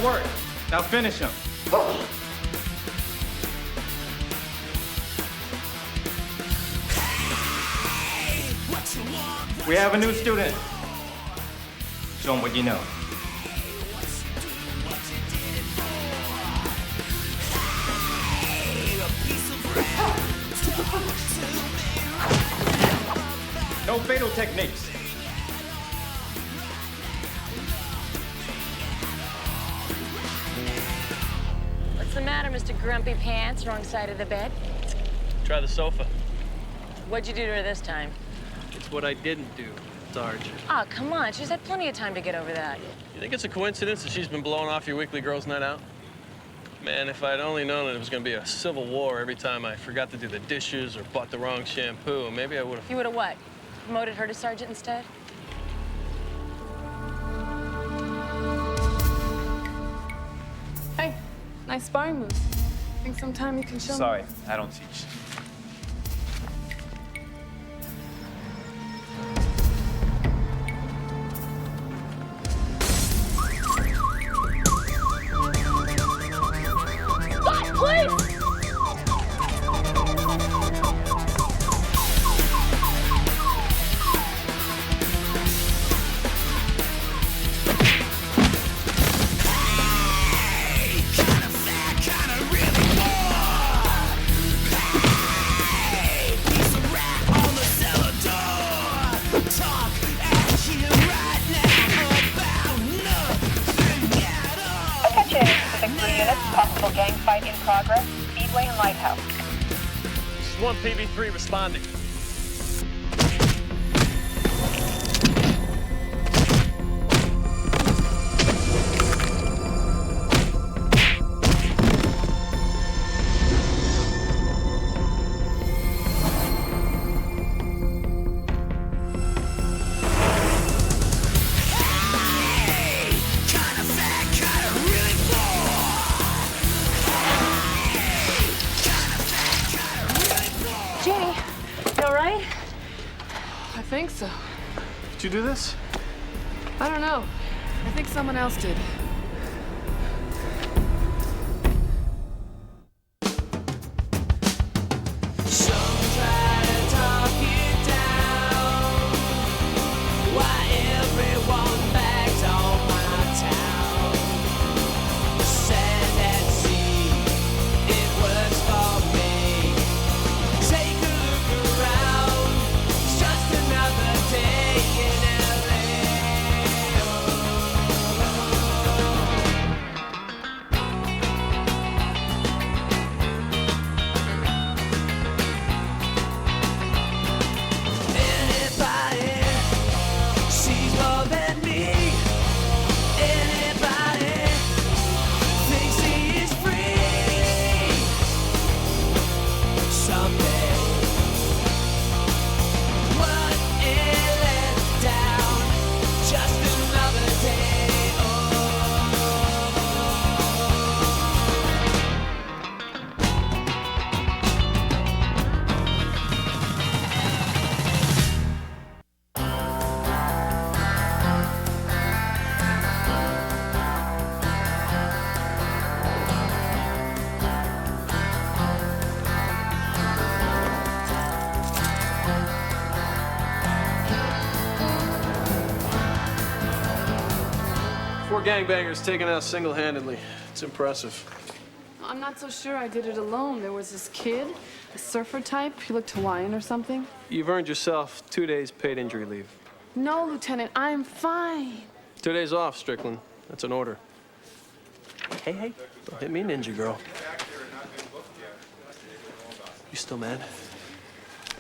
work. Now finish him. We have a new student. Show him what you know. No fatal techniques. What's the matter, Mr. Grumpy Pants? Wrong side of the bed? Try the sofa. What'd you do to her this time? It's what I didn't do, Sarge. Oh, come on. She's had plenty of time to get over that. You think it's a coincidence that she's been blowing off your weekly girls' night out? Man, if I'd only known that it was going to be a civil war every time I forgot to do the dishes or bought the wrong shampoo, maybe I would have... You would have what? Promoted her to sergeant instead? Hey, nice sparring moves. Think sometime you can show me? Sorry, I don't teach. Stop, please! Possible gang fight in progress. Speedway and Lighthouse. This is 1 PB3 responding. I think so. Did you do this? I don't know. I think someone else did. Gangbangers taken out single-handedly. It's impressive. I'm not so sure I did it alone. There was this kid, a surfer type. He looked Hawaiian or something. You've earned yourself 2 days paid injury leave. No, Lieutenant, I'm fine. 2 days off, Strickland. That's an order. Hey, don't hit me, ninja girl. You still mad?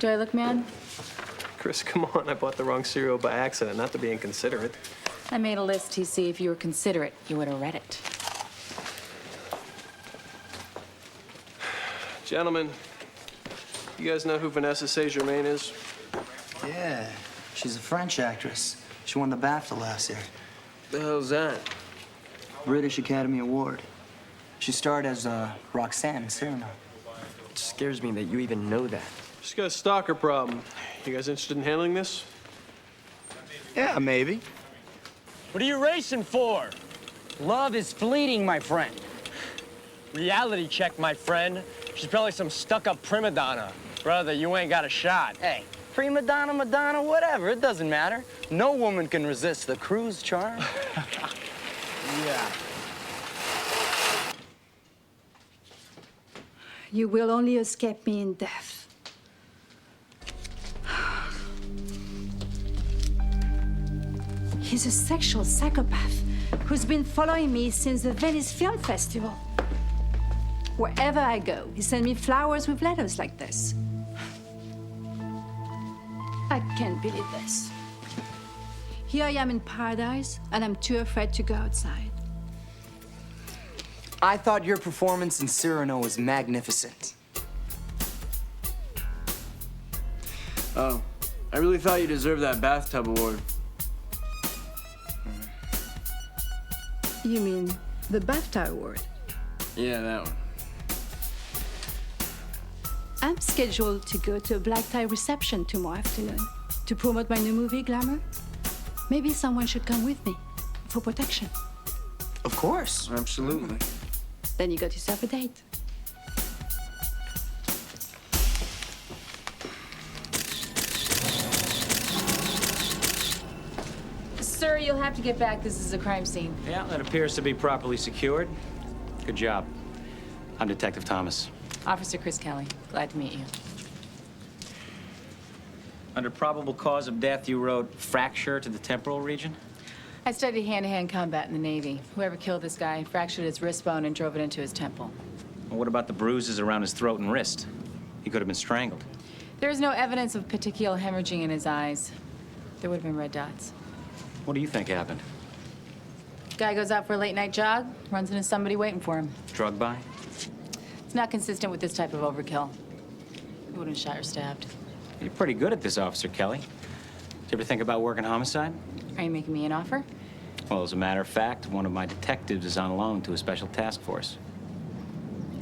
Do I look mad? Chris, come on. I bought the wrong cereal by accident, not to be inconsiderate. I made a list, TC. If you were considerate, you would have read it. Gentlemen, you guys know who Vanessa Saint-Germain is? Yeah, she's a French actress. She won the BAFTA last year. The hell's that? British Academy Award. She starred as Roxanne in Cyrano. It scares me that you even know that. She's got a stalker problem. You guys interested in handling this? Yeah, maybe. What are you racing for? Love is fleeting, my friend. Reality check, my friend. She's probably some stuck-up prima donna. Brother, you ain't got a shot. Hey, prima donna, Madonna, whatever, it doesn't matter. No woman can resist the cruise charm. Yeah. You will only escape me in death. He's a sexual psychopath who's been following me since the Venice Film Festival. Wherever I go, he sends me flowers with letters like this. I can't believe this. Here I am in paradise, and I'm too afraid to go outside. I thought your performance in Cyrano was magnificent. Oh, I really thought you deserved that bathtub award. You mean the BAFTA award? Yeah, that one. I'm scheduled to go to a black tie reception tomorrow afternoon to promote my new movie, Glamour. Maybe someone should come with me for protection. Of course. Absolutely. Then you got yourself a date. Sir, you'll have to get back. This is a crime scene. Yeah, that appears to be properly secured. Good job. I'm Detective Thomas. Officer Chris Kelly. Glad to meet you. Under probable cause of death, you wrote fracture to the temporal region? I studied hand-to-hand combat in the Navy. Whoever killed this guy fractured his wrist bone and drove it into his temple. Well, what about the bruises around his throat and wrist? He could have been strangled. There is no evidence of petechial hemorrhaging in his eyes. There would have been red dots. What do you think happened? Guy goes out for a late-night jog, runs into somebody waiting for him. Drug buy? It's not consistent with this type of overkill. He wouldn't have shot or stabbed. You're pretty good at this, Officer Kelly. Did you ever think about working homicide? Are you making me an offer? Well, as a matter of fact, one of my detectives is on loan to a special task force.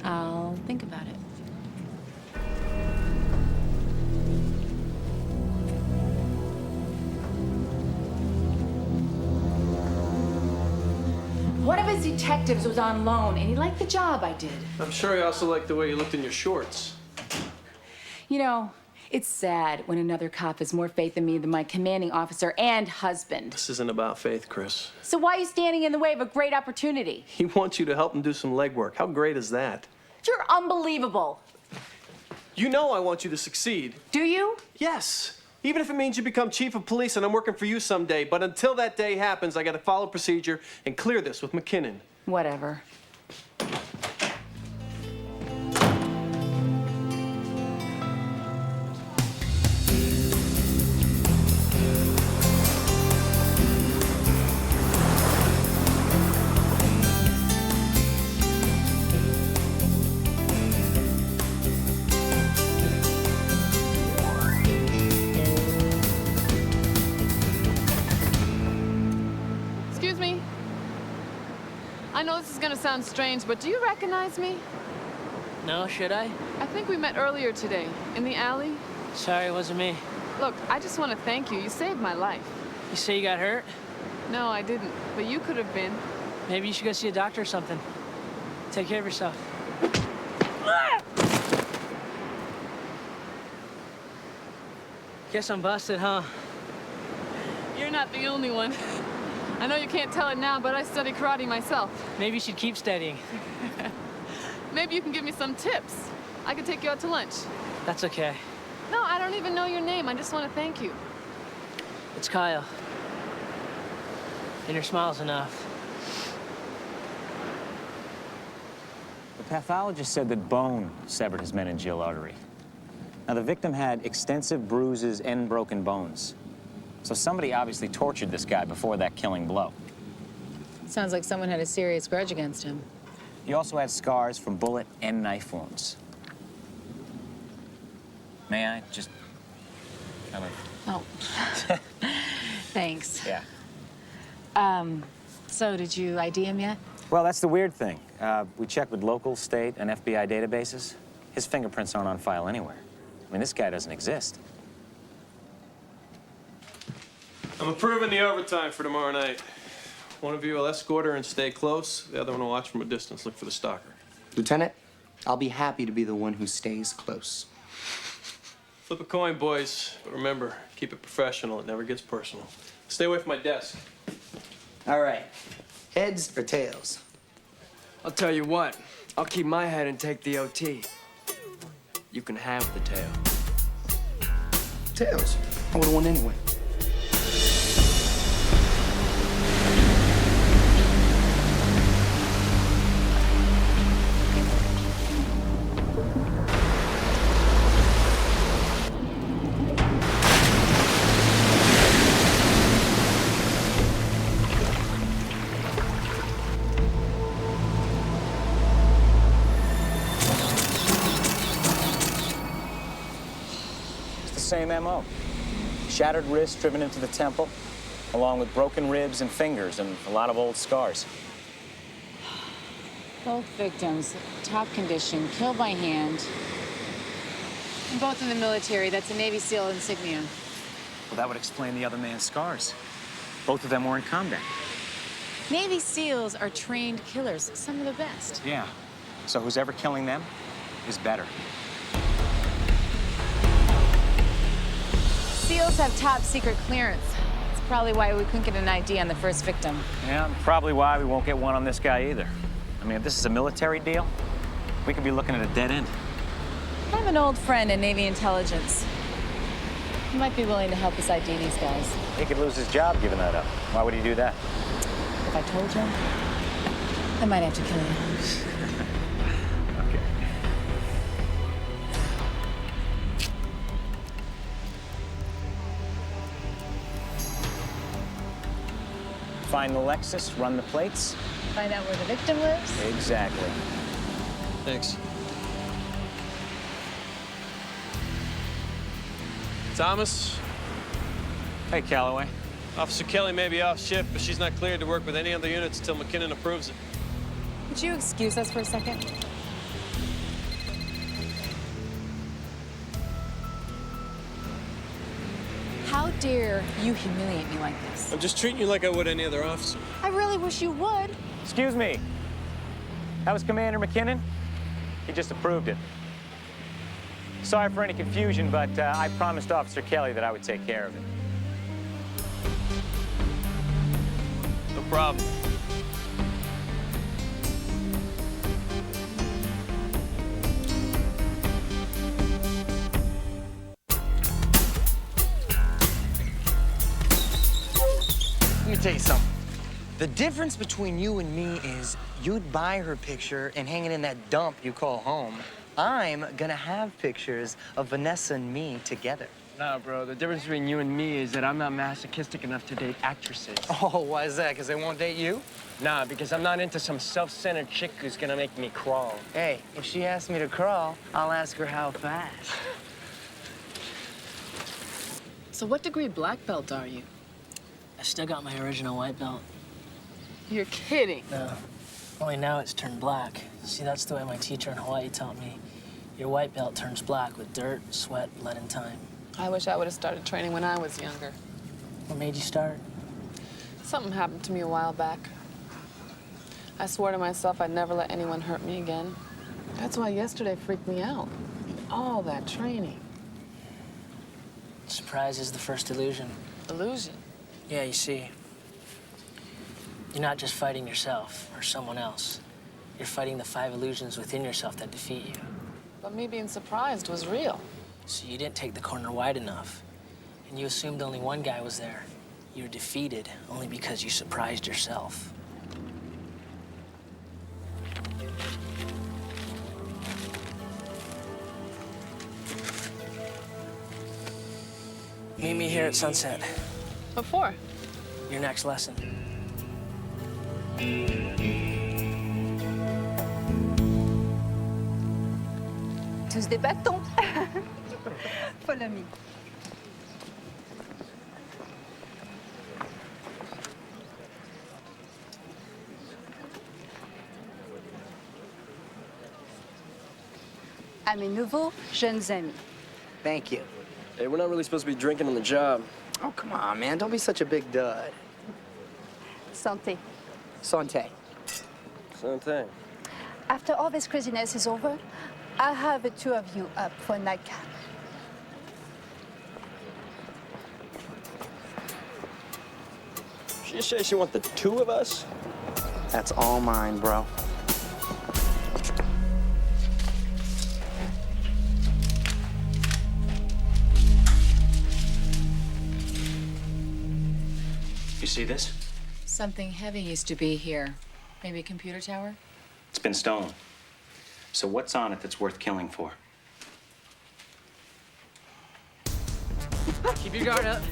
I'll think about it. One of his detectives was on loan, and he liked the job I did. I'm sure he also liked the way you looked in your shorts. You know, it's sad when another cop has more faith in me than my commanding officer and husband. This isn't about faith, Chris. So why are you standing in the way of a great opportunity? He wants you to help him do some legwork. How great is that? You're unbelievable. You know I want you to succeed. Do you? Yes. Even if it means you become chief of police and I'm working for you someday. But until that day happens, I gotta follow procedure and clear this with McKinnon. Whatever. Excuse me. I know this is gonna sound strange, but do you recognize me? No, should I? I think we met earlier today, in the alley. Sorry, it wasn't me. Look, I just want to thank you. You saved my life. You say you got hurt? No, I didn't, but you could have been. Maybe you should go see a doctor or something. Take care of yourself. Guess I'm busted, huh? You're not the only one. I know you can't tell it now, but I study karate myself. Maybe you should keep studying. Maybe you can give me some tips. I could take you out to lunch. That's okay. No, I don't even know your name. I just want to thank you. It's Kyle. And your smile's enough. The pathologist said that bone severed his meningeal artery. Now, the victim had extensive bruises and broken bones. So somebody obviously tortured this guy before that killing blow. Sounds like someone had a serious grudge against him. He also had scars from bullet and knife wounds. May I just kind of... Oh. Thanks. Yeah. So did you ID him yet? Well, that's the weird thing. We checked with local, state, and FBI databases. His fingerprints aren't on file anywhere. I mean, this guy doesn't exist. I'm approving the overtime for tomorrow night. One of you will escort her and stay close. The other one will watch from a distance, look for the stalker. Lieutenant, I'll be happy to be the one who stays close. Flip a coin, boys. But remember, keep it professional. It never gets personal. Stay away from my desk. All right. Heads or tails? I'll tell you what. I'll keep my head and take the OT. You can have the tail. Tails. I would've won anyway. Same MO. Shattered wrist driven into the temple, along with broken ribs and fingers and a lot of old scars. Both victims, top condition, killed by hand. And both in the military. That's a Navy SEAL insignia. Well, that would explain the other man's scars. Both of them were in combat. Navy SEALs are trained killers, some of the best. Yeah. So who's ever killing them is better. SEALs have top secret clearance. It's probably why we couldn't get an ID on the first victim. Yeah, and probably why we won't get one on this guy either. I mean, if this is a military deal, we could be looking at a dead end. I have an old friend in Navy intelligence. He might be willing to help us ID these guys. He could lose his job giving that up. Why would he do that? If I told you, I might have to kill you. Okay. Find the Lexus, run the plates. Find out where the victim lives? Exactly. Thanks. Thomas? Hey, Calloway. Officer Kelly may be off shift, but she's not cleared to work with any other units until McKinnon approves it. Would you excuse us for a second? How dare you humiliate me like this? I'm just treating you like I would any other officer. I really wish you would. Excuse me. That was Commander McKinnon. He just approved it. Sorry for any confusion, but I promised Officer Kelly that I would take care of it. No problem. Let me tell you something. The difference between you and me is you'd buy her picture and hang it in that dump you call home. I'm gonna have pictures of Vanessa and me together. Nah, bro, the difference between you and me is that I'm not masochistic enough to date actresses. Oh, why is that? Because they won't date you? Nah, because I'm not into some self-centered chick who's gonna make me crawl. Hey, if she asks me to crawl, I'll ask her how fast. So what degree black belt are you? I still got my original white belt. You're kidding. No, only now it's turned black. See, that's the way my teacher in Hawaii taught me. Your white belt turns black with dirt, sweat, blood, and time. I wish I would have started training when I was younger. What made you start? Something happened to me a while back. I swore to myself I'd never let anyone hurt me again. That's why yesterday freaked me out. All that training. Surprise is the first illusion. Illusion. Yeah, you see, you're not just fighting yourself or someone else. You're fighting the 5 illusions within yourself that defeat you. But me being surprised was real. So you didn't take the corner wide enough, and you assumed only one guy was there. You were defeated only because you surprised yourself. Meet me here at sunset. What for? Your next lesson. Tous des bâtons. Follow me. À mes nouveaux jeunes amis. Thank you. Hey, we're not really supposed to be drinking on the job. Oh, come on, man. Don't be such a big dud. Santé. Santé. Same thing. After all this craziness is over, I'll have the two of you up for a nightcap. She just said she want the two of us? That's all mine, bro. You see this? Something heavy used to be here. Maybe a computer tower? It's been stolen. So what's on it that's worth killing for? Keep your guard up.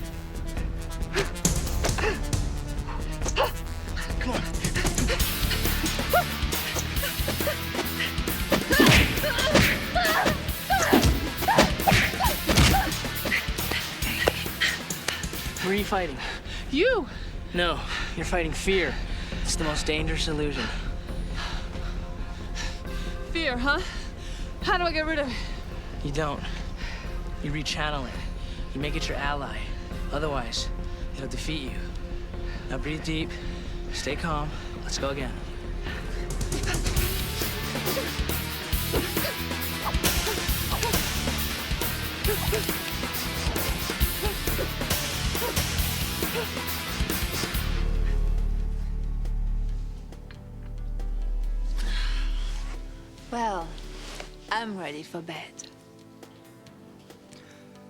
Come on. Who are you fighting? You! No, you're fighting fear. It's the most dangerous illusion. Fear, huh? How do I get rid of it? You don't. You rechannel it. You make it your ally. Otherwise, it'll defeat you. Now breathe deep, stay calm. Let's go again. Well, I'm ready for bed.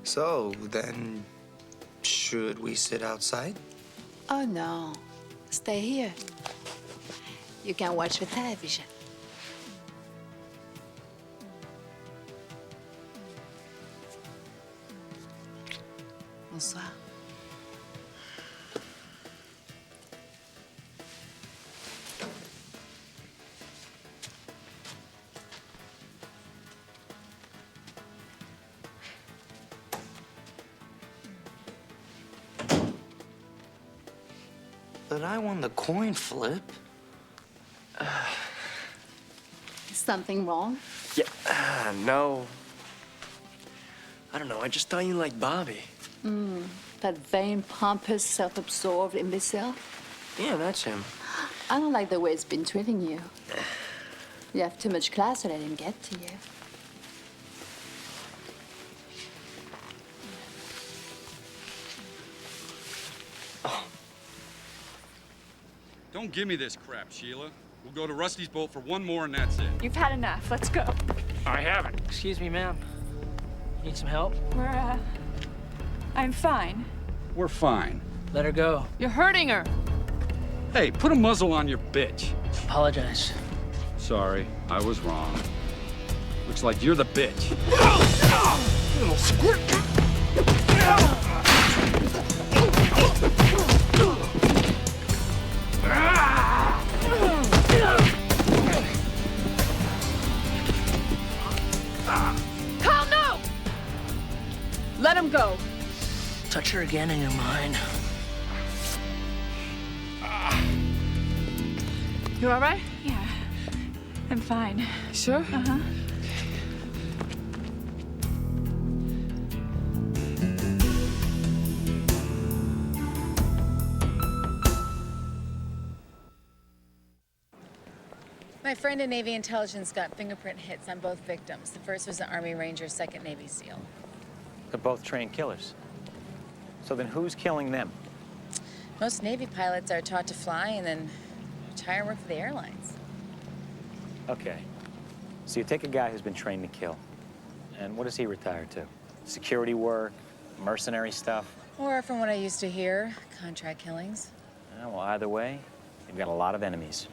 So, then, should we sit outside? Oh no, stay here. You can watch the television. Bonsoir. But I won the coin flip. Is something wrong? Yeah, no. I don't know, I just thought you liked Bobby. That vain, pompous, self-absorbed imbecile? Yeah, that's him. I don't like the way he's been treating you. You have too much class to let him get to you. Don't give me this crap, Sheila. We'll go to Rusty's boat for one more and that's it. You've had enough. Let's go. I haven't. Excuse me, ma'am. Need some help? I'm fine. We're fine. Let her go. You're hurting her. Hey, put a muzzle on your bitch. Apologize. Sorry, I was wrong. Looks like you're the bitch. Little squirt. Carl, no! Let him go. Touch her again and you're mine. You all right? Yeah, I'm fine. Sure? Uh-huh. My friend in Navy intelligence got fingerprint hits on both victims. The first was an Army Ranger, second Navy SEAL. They're both trained killers. So then who's killing them? Most Navy pilots are taught to fly and then retire and work for the airlines. Okay. So you take a guy who's been trained to kill. And what does he retire to? Security work, mercenary stuff? Or, from what I used to hear, contract killings. Well, either way, you've got a lot of enemies.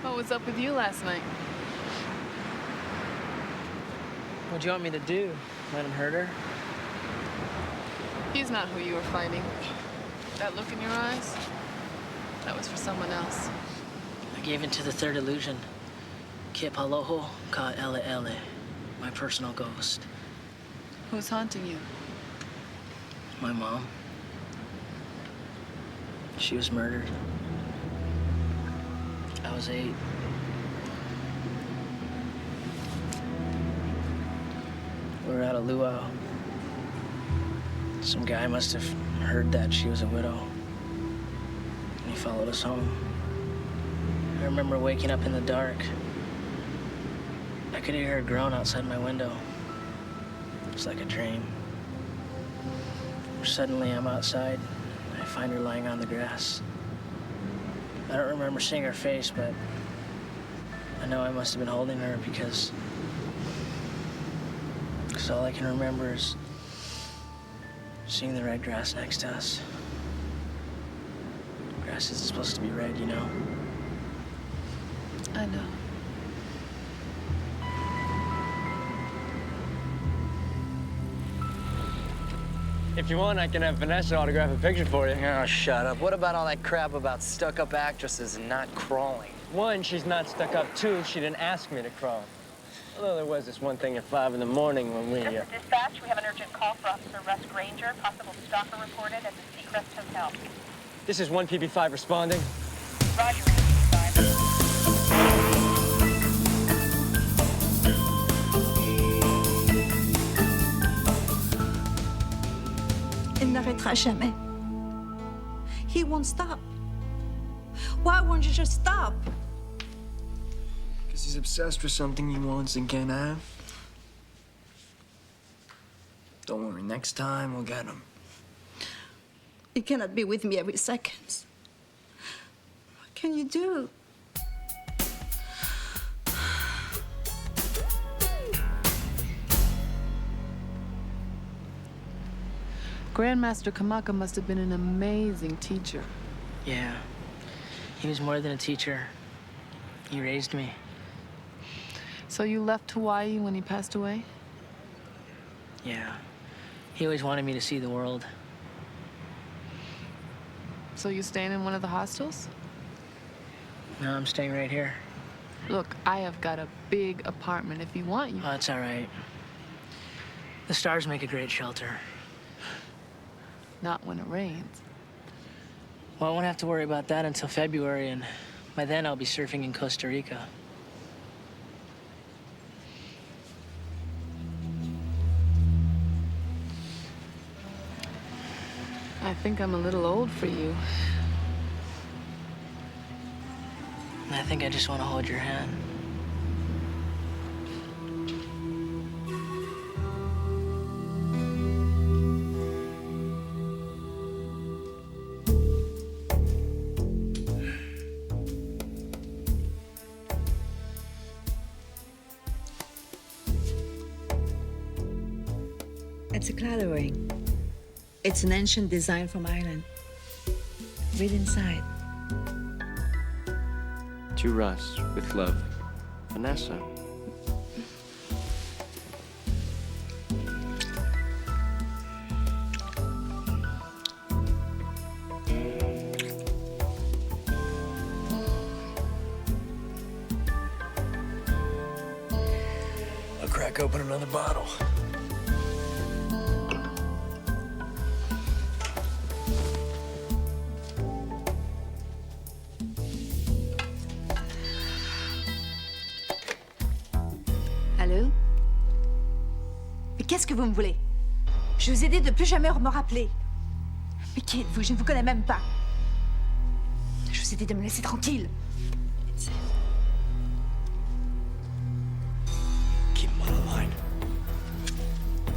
What was up with you last night? What'd you want me to do? Let him hurt her? He's not who you were fighting. That look in your eyes, that was for someone else. I gave in to the third illusion. Que palojo ka ele, my personal ghost. Who's haunting you? My mom. She was murdered. I was 8. We were at a luau. Some guy must have heard that she was a widow. And he followed us home. I remember waking up in the dark. I could hear her groan outside my window. It was like a dream. Suddenly, I'm outside. I find her lying on the grass. I don't remember seeing her face, but I know I must have been holding her because all I can remember is seeing the red grass next to us. Grass isn't supposed to be red, you know? I know. If you want, I can have Vanessa autograph a picture for you. Oh, shut up. What about all that crap about stuck-up actresses not crawling? One, she's not stuck up. Two, she didn't ask me to crawl. Although there was this one thing at 5 in the morning when we... This is dispatch. We have an urgent call for Officer Russ Granger. Possible stalker reported at the Seacrest Hotel. This is 1PB5 responding. Roger, PB5. Il n'arrêtera jamais. He won't stop. Why won't you just stop? Because he's obsessed with something he wants and can't have. Don't worry, next time we'll get him. You cannot be with me every second. What can you do? Grandmaster Kamaka must have been an amazing teacher. Yeah. He was more than a teacher. He raised me. So you left Hawaii when he passed away? Yeah. He always wanted me to see the world. So you staying in one of the hostels? No, I'm staying right here. Look, I have got a big apartment. If you want, you... Oh, that's all right. The stars make a great shelter. Not when it rains. Well, I won't have to worry about that until February, and by then I'll be surfing in Costa Rica. I think I'm a little old for you. And I think I just want to hold your hand. It's a claddering. It's an ancient design from Ireland. Read inside. To Russ, with love, Vanessa. I'll crack open another bottle. Allô? Mais qu'est-ce que vous me voulez? Je vous ai dit de plus jamais me rappeler. Mais qui êtes-vous? Je ne vous connais même pas. Je vous ai dit de me laisser tranquille. Keep him on the line.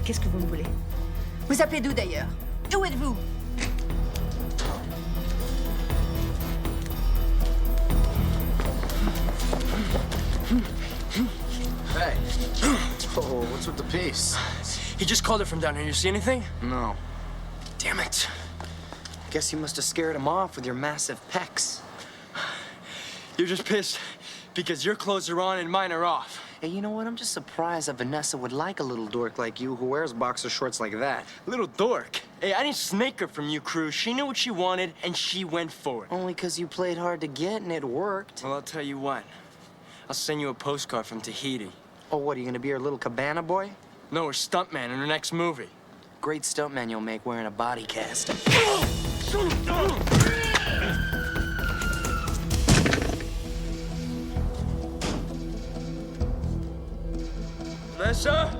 Qu'est-ce que vous me voulez? Vous appelez d'où d'ailleurs? Où êtes-vous? Hey. Oh, what's with the piece? He just called it from down here. You see anything? No. Damn it. Guess you must have scared him off with your massive pecs. You're just pissed because your clothes are on and mine are off. Hey, you know what? I'm just surprised that Vanessa would like a little dork like you who wears boxer shorts like that. Little dork. Hey, I didn't snake her from you, Cruz. She knew what she wanted, and she went for it. Only because you played hard to get and it worked. Well, I'll tell you what. I'll send you a postcard from Tahiti. Oh, what, are you gonna be her little cabana boy? No, her stuntman in her next movie. Great stuntman you'll make wearing a body cast. Vanessa?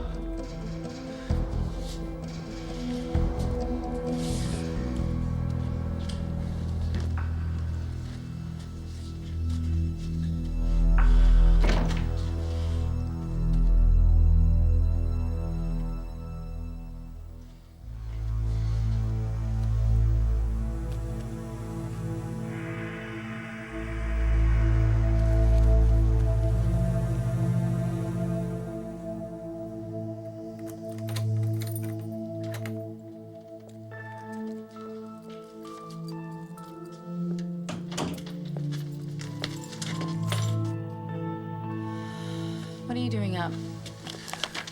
wrapping up.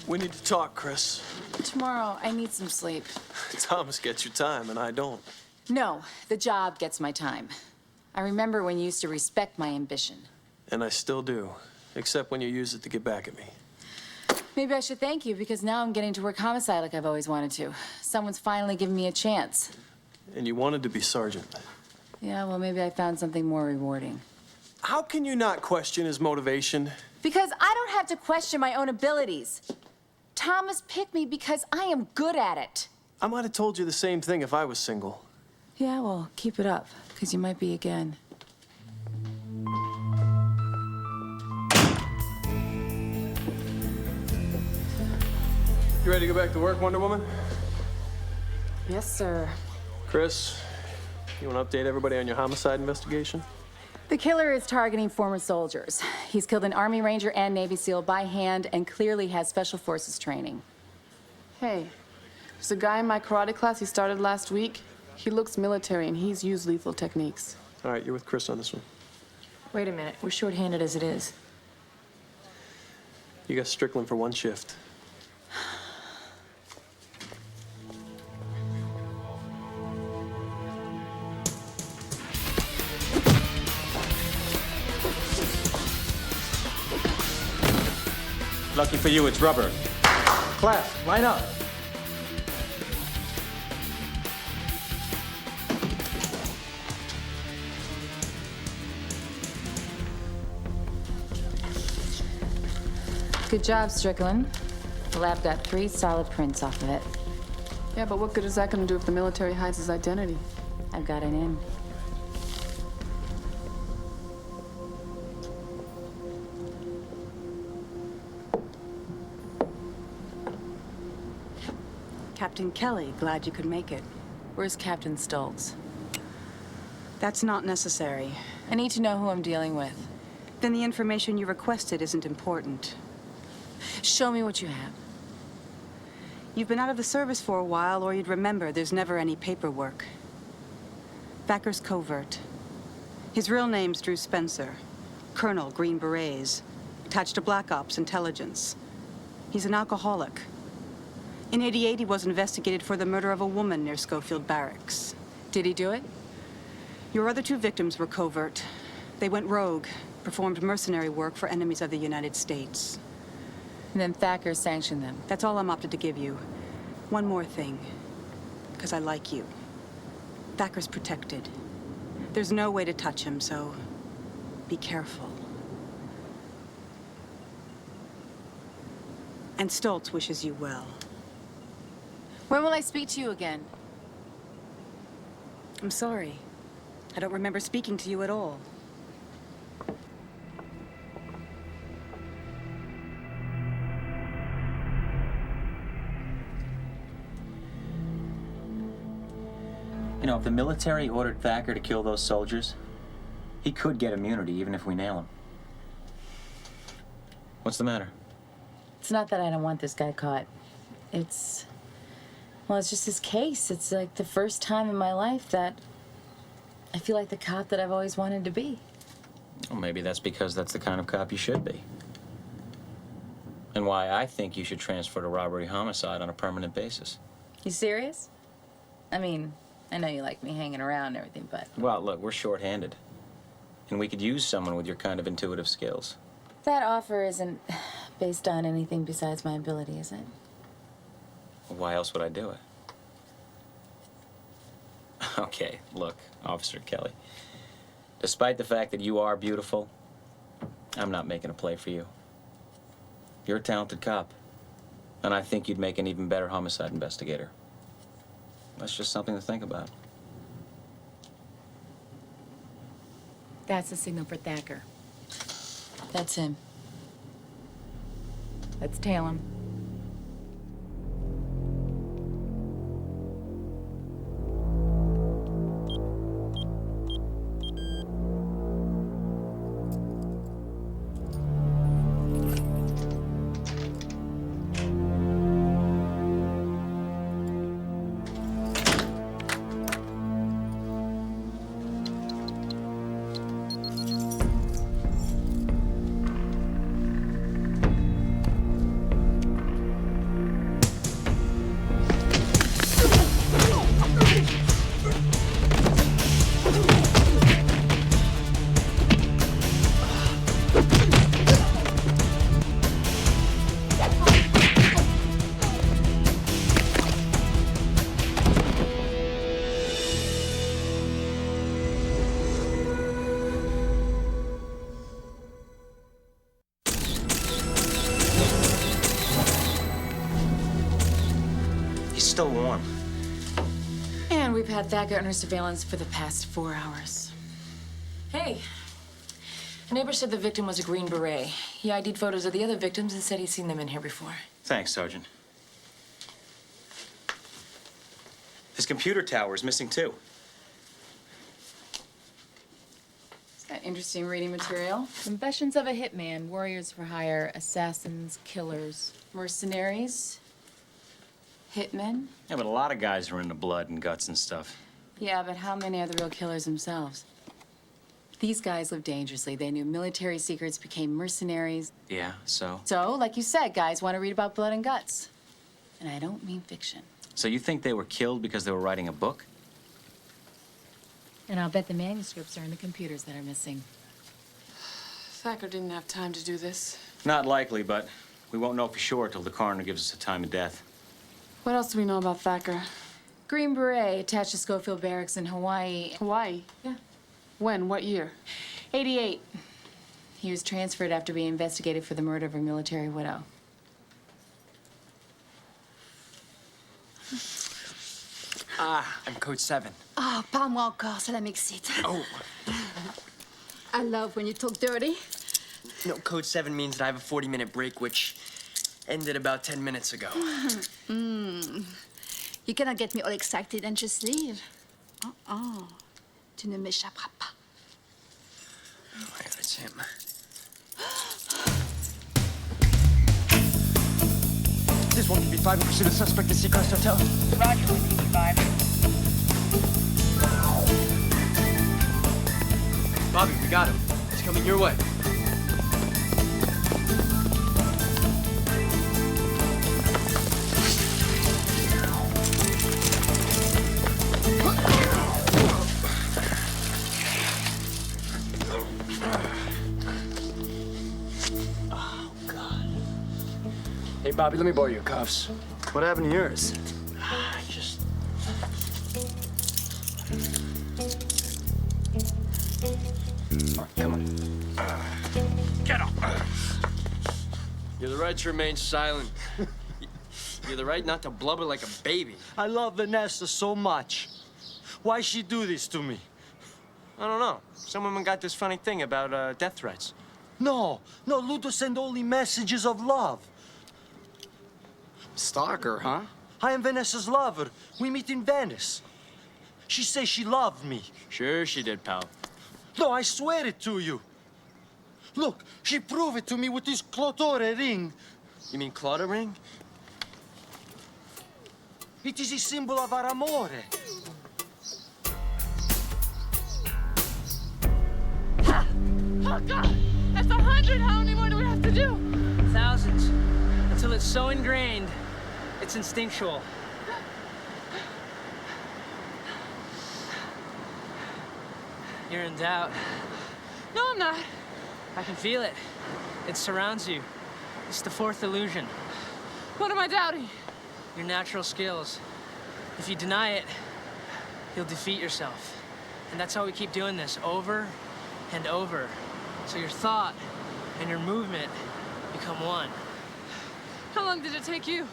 We need to talk, Chris. Tomorrow, I need some sleep. Thomas gets your time, and I don't. No, the job gets my time. I remember when you used to respect my ambition. And I still do, except when you use it to get back at me. Maybe I should thank you, because now I'm getting to work homicide like I've always wanted to. Someone's finally given me a chance. And you wanted to be sergeant. Yeah, well, maybe I found something more rewarding. How can you not question his motivation? Because I don't have to question my own abilities. Thomas picked me because I am good at it. I might have told you the same thing if I was single. Yeah, well, keep it up, because you might be again. You ready to go back to work, Wonder Woman? Yes, sir. Chris, you want to update everybody on your homicide investigation? The killer is targeting former soldiers. He's killed an Army Ranger and Navy SEAL by hand and clearly has Special Forces training. Hey, there's a guy in my karate class he started last week. He looks military and he's used lethal techniques. All right, you're with Chris on this one. Wait a minute, we're shorthanded as it is. You got Strickland for one shift. Lucky for you, it's rubber. Class, line up. Good job, Strickland. The lab got 3 solid prints off of it. Yeah, but what good is that gonna do if the military hides his identity? I've got it in. Captain Kelly, glad you could make it. Where's Captain Stoltz? That's not necessary. I need to know who I'm dealing with. Then the information you requested isn't important. Show me what you have. You've been out of the service for a while, or you'd remember there's never any paperwork. Thacker's covert. His real name's Drew Spencer. Colonel, Green Berets. Attached to Black Ops Intelligence. He's an alcoholic. In '88, he was investigated for the murder of a woman near Schofield Barracks. Did he do it? Your other 2 victims were covert. They went rogue, performed mercenary work for enemies of the United States. And then Thacker sanctioned them. That's all I'm opted to give you. One more thing, because I like you. Thacker's protected. There's no way to touch him, so be careful. And Stoltz wishes you well. When will I speak to you again? I'm sorry. I don't remember speaking to you at all. You know, if the military ordered Thacker to kill those soldiers, he could get immunity even if we nail him. What's the matter? It's not that I don't want this guy caught. It's just his case. It's like the first time in my life that I feel like the cop that I've always wanted to be. Well, maybe that's because that's the kind of cop you should be. And why I think you should transfer to robbery homicide on a permanent basis. You serious? I mean, I know you like me hanging around and everything, but... Well, look, we're short-handed. And we could use someone with your kind of intuitive skills. That offer isn't based on anything besides my ability, is it? Why else would I do it? Okay, look, Officer Kelly. Despite the fact that you are beautiful, I'm not making a play for you. You're a talented cop. And I think you'd make an even better homicide investigator. That's just something to think about. That's the signal for Thacker. That's him. Let's tail him. still warm. And we've had Thacker under surveillance for the past 4 hours. Hey. A neighbor said the victim was a Green Beret. He ID'd photos of the other victims and said he'd seen them in here before. Thanks, Sergeant. His computer tower is missing, too. It's got interesting reading material. Confessions of a hitman, warriors for hire, assassins, killers, mercenaries, hitmen. Yeah, but a lot of guys are into blood and guts and stuff. Yeah, but how many are the real killers themselves? These guys lived dangerously. They knew military secrets, became mercenaries. Yeah, so? So, like you said, guys want to read about blood and guts. And I don't mean fiction. So you think they were killed because they were writing a book? And I'll bet the manuscripts are in the computers that are missing. Thacker didn't have time to do this. Not likely, but we won't know for sure till the coroner gives us a time of death. What else do we know about Thacker? Green Beret attached to Schofield Barracks in Hawaii. Hawaii? Yeah. When? What year? 88. He was transferred after being investigated for the murder of a military widow. I'm code 7. Oh, parle-moi encore, cela m'excite. Oh. I love when you talk dirty. No, code 7 means that I have a 40-minute break, which ended about 10 minutes ago. You cannot get me all excited and just leave. Tu ne m'échapperas pas. Oh my God, it's him. This one be 5 in pursuit of suspect at Seacrest Hotel. Roger with EB5. Bobby, we got him. He's coming your way. Hey, Bobby, let me borrow your cuffs. What happened to yours? I just... All right, come on. Get up! You have the right to remain silent. You have the right not to blubber like a baby. I love Vanessa so much. Why she do this to me? I don't know. Some women got this funny thing about death threats. No, Ludo send only messages of love. Stalker, huh? I am Vanessa's lover. We meet in Venice. She says she loved me. Sure she did, pal. No, I swear it to you. Look, she proved it to me with this Clotore ring. You mean Claudia ring? It is a symbol of our amore. Oh, God! That's 100! How many more do we have to do? Thousands. Until it's so ingrained, it's instinctual. You're in doubt. No, I'm not. I can feel it. It surrounds you. It's the fourth illusion. What am I doubting? Your natural skills. If you deny it, you'll defeat yourself. And that's how we keep doing this, over and over. So your thought and your movement become one. How long did it take you?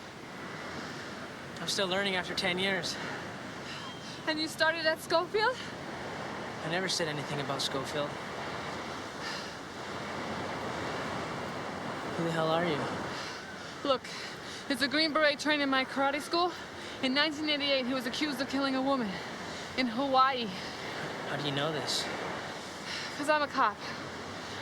I'm still learning after 10 years. And you started at Schofield? I never said anything about Schofield. Who the hell are you? Look, it's a Green Beret trained in my karate school. In 1988, he was accused of killing a woman in Hawaii. How do you know this? Because I'm a cop.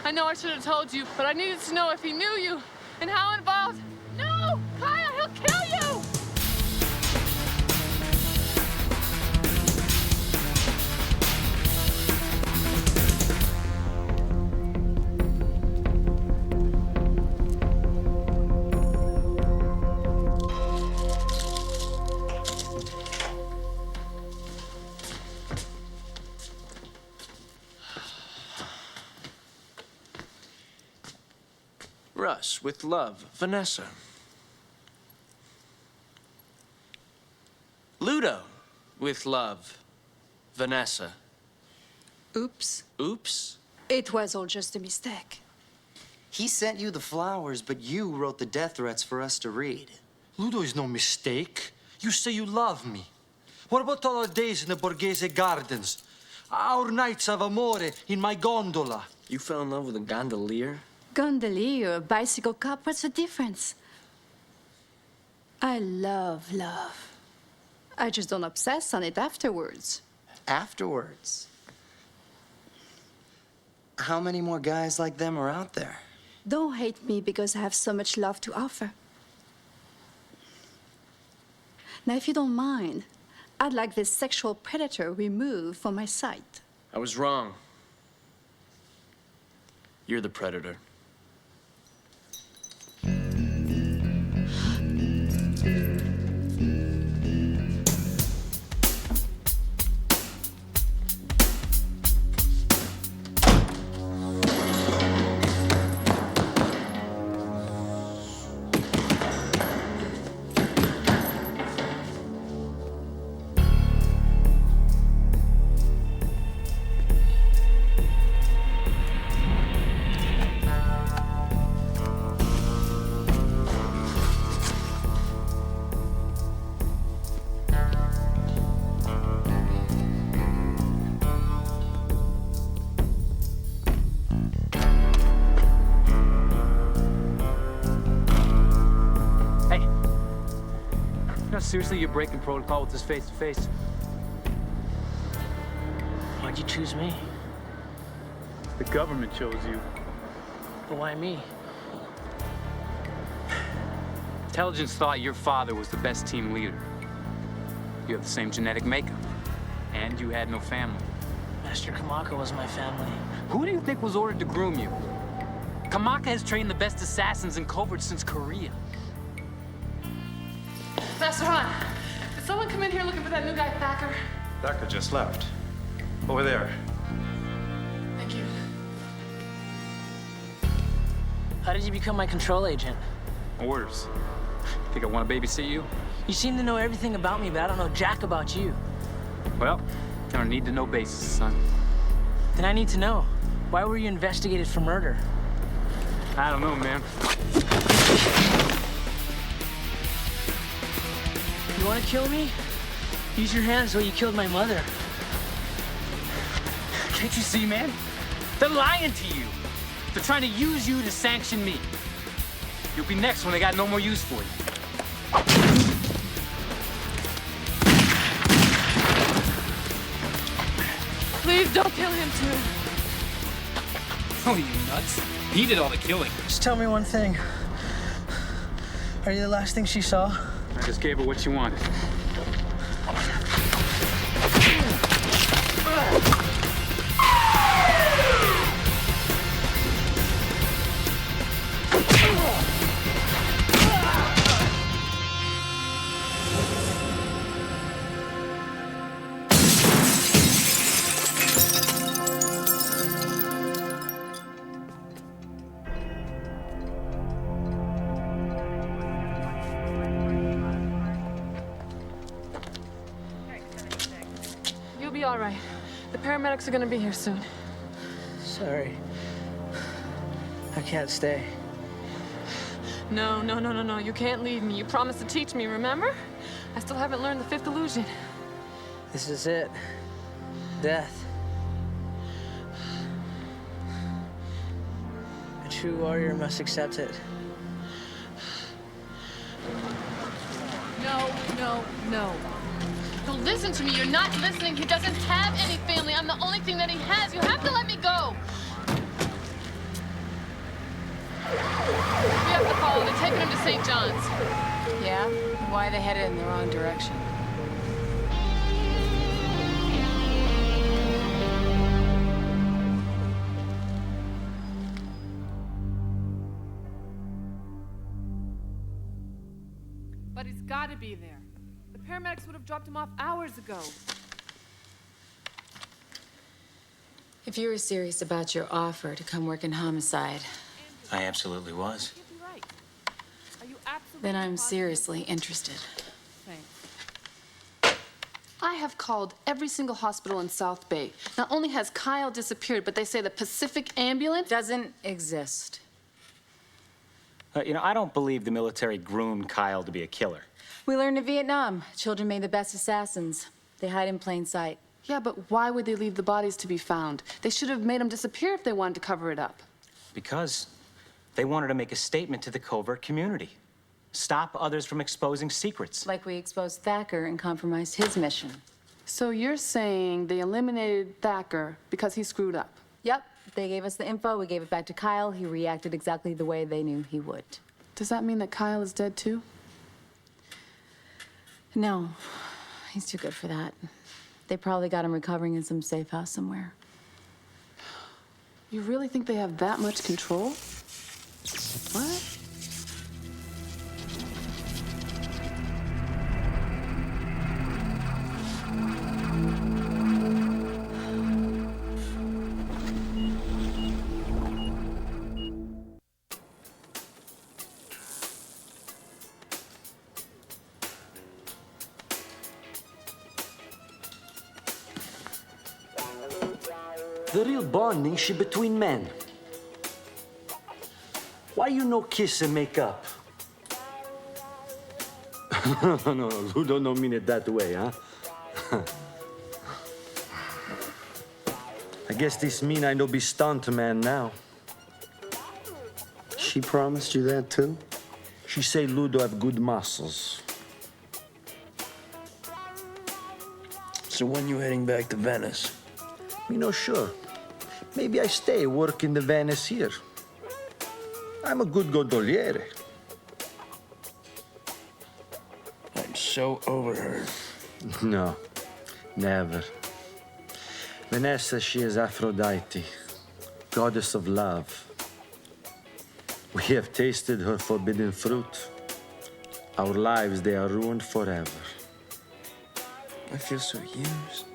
I know I should have told you, but I needed to know if he knew you and how involved. No! Kaya, he'll kill you! Russ, with love, Vanessa. Ludo, with love, Vanessa. Oops. Oops? It was all just a mistake. He sent you the flowers, but you wrote the death threats for us to read. Ludo is no mistake. You say you love me. What about all our days in the Borghese Gardens? Our nights of amore in my gondola? You fell in love with a gondolier? Gondolier or a bicycle cop, what's the difference? I love love. I just don't obsess on it afterwards. Afterwards? How many more guys like them are out there? Don't hate me because I have so much love to offer. Now, if you don't mind, I'd like this sexual predator removed from my sight. I was wrong. You're the predator. Seriously, you're breaking protocol with this face-to-face? Why'd you choose me? The government chose you. But why me? Intelligence thought your father was the best team leader. You have the same genetic makeup, and you had no family. Master Kamaka was my family. Who do you think was ordered to groom you? Kamaka has trained the best assassins in covert since Korea. Master Han, did someone come in here looking for that new guy, Thacker? Thacker just left. Over there. Thank you. How did you become my control agent? Orders. Think I want to babysit you? You seem to know everything about me, but I don't know jack about you. Well, on a need-to-know basis, son. Then I need to know. Why were you investigated for murder? I don't know, man. You want to kill me? Use your hands the way you killed my mother. Can't you see, man? They're lying to you. They're trying to use you to sanction me. You'll be next when they got no more use for you. Please don't kill him too. Oh, you nuts. He did all the killing. Just tell me one thing. Are you the last thing she saw? I just gave her what she wanted. You'll be all right. The paramedics are gonna be here soon. Sorry. I can't stay. No. You can't leave me. You promised to teach me, remember? I still haven't learned the fifth illusion. This is it. Death. A true warrior must accept it. No. So listen to me. You're not listening. He doesn't have any family. I'm the only thing that he has. You have to let me go. We have to follow. They're taking him to St. John's. Yeah? Why are they headed in the wrong direction? But he's got to be there. The paramedics would have dropped him off hours ago. If you were serious about your offer to come work in homicide, I absolutely was. then I'm seriously interested. I have called every single hospital in South Bay. Not only has Kyle disappeared, but they say the Pacific ambulance doesn't exist. You know, I don't believe the military groomed Kyle to be a killer. We learned in Vietnam, children made the best assassins. They hide in plain sight. Yeah, but why would they leave the bodies to be found? They should have made them disappear if they wanted to cover it up. Because they wanted to make a statement to the covert community. Stop others from exposing secrets. Like we exposed Thacker and compromised his mission. So you're saying they eliminated Thacker because he screwed up? Yep. They gave us the info, we gave it back to Kyle. He reacted exactly the way they knew he would. Does that mean that Kyle is dead too? No, he's too good for that. They probably got him recovering in some safe house somewhere. You really think they have that much control? What? The real bonding should between men. Why you no kiss and make up? No, Lou don't mean it that way, huh? I guess this mean I no be stunt man now. She promised you that too? She say Ludo have good muscles. So when you heading back to Venice? Me no sure. Maybe I stay work in the Venice here. I'm a good gondoliere. I'm so over her. No, never. Vanessa, she is Aphrodite, goddess of love. We have tasted her forbidden fruit. Our lives, they are ruined forever. I feel so used.